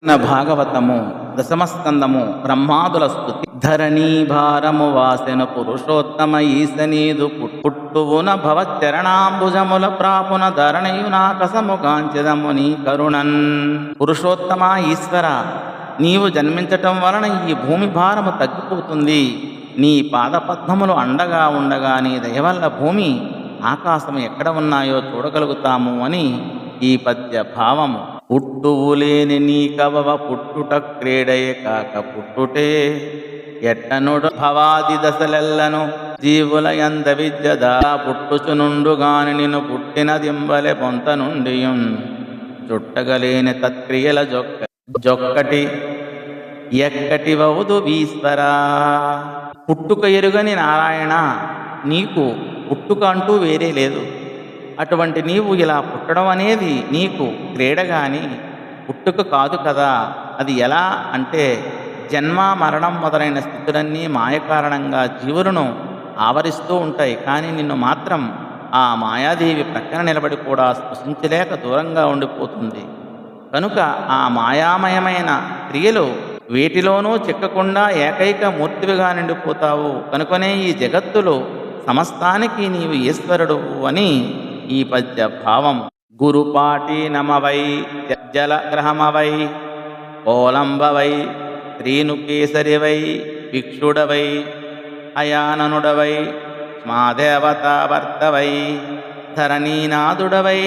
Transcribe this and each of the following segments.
భాగవతము దశమస్కందము బ్రహ్మాదుల స్తుతి. ధరణీ భారము వాసెను పురుషోత్తమ ఈశనీదు పుట్టువున భవచరణాంబుజముల ప్రాపున ధరణయునాకసము కాంచెదము నీ కరుణన్. పురుషోత్తమ ఈశ్వర, నీవు జన్మించటం వలన ఈ భూమి భారము తగ్గిపోతుంది. నీ పాదపద్మములు అండగా ఉండగా నీ దయవల్ల భూమి ఆకాశము ఎక్కడ ఉన్నాయో చూడగలుగుతాము అని ఈ పద్య భావము. పుట్టువులేని నీ కవవ పుట్టుట క్రీడయే కాక పుట్టుటే ఎట్టనుడు భవాది దశలెల్లను జీవుల యంద విద్యదా పుట్టుచునుండుగాని నిన్ను పుట్టిన దింబలె పొంత నుండియున్ చుట్టగలేని తత్క్రియల జొక్కటి ఎక్కటి వౌదు ఈశ్వరా. పుట్టుక ఎరుగని నారాయణ, నీకు పుట్టుక అంటూ వేరే లేదు. అటువంటి నీవు ఇలా పుట్టడం అనేది నీకు క్రీడ కానీ పుట్టుక కాదు కదా. అది ఎలా అంటే, జన్మ మరణం మొదలైన స్థితులన్నీ మాయ కారణంగా జీవులను ఆవరిస్తూ ఉంటాయి. కానీ నిన్ను మాత్రం ఆ మాయాదేవి ప్రక్కన నిలబడి కూడా స్పృశించలేక దూరంగా ఉండిపోతుంది. కనుక ఆ మాయామయమైన క్రియలు వేటిలోనూ చిక్కకుండా ఏకైక మూర్తివిగా నిండిపోతావు. కనుకనే ఈ జగత్తులో సమస్తానికి నీవు ఈశ్వరుడు అని ఈ పద్య భావం. గురుపాటి నమవై జలగ్రహమవై కోలంబవై శ్రీనుకేసరివై భిక్షుడవై అయాననుడవై స్మాదేవతావర్తవై ధరణీనాథుడవై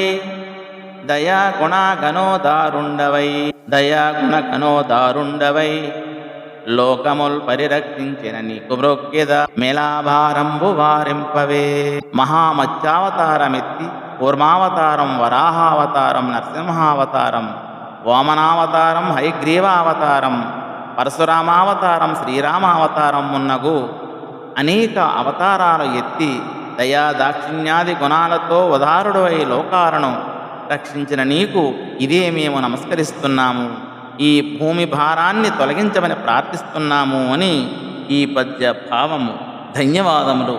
దయాగుణ గణోదారుండవై లోకముల్ పరిరక్షించిన నీకు మ్రొక్కెద మేలాభారంబు వారింపవే. మహామత్స్యావతారమెత్తి కూర్మావతారం, వరాహావతారం, నరసింహావతారం, వామనావతారం, హయగ్రీవావతారం, పరశురామావతారం, శ్రీరామావతారం మున్నగు అనేక అవతారాలు ఎత్తి దయా దాక్షిణ్యాది గుణాలతో ఉదారుడై లోకాలను రక్షించిన నీకు ఇదే మేము నమస్కరిస్తున్నాము. ఈ భూమి భారాన్ని తొలగించమని ప్రార్థిస్తున్నాము అని ఈ పద్య భావము. ధన్యవాదములు.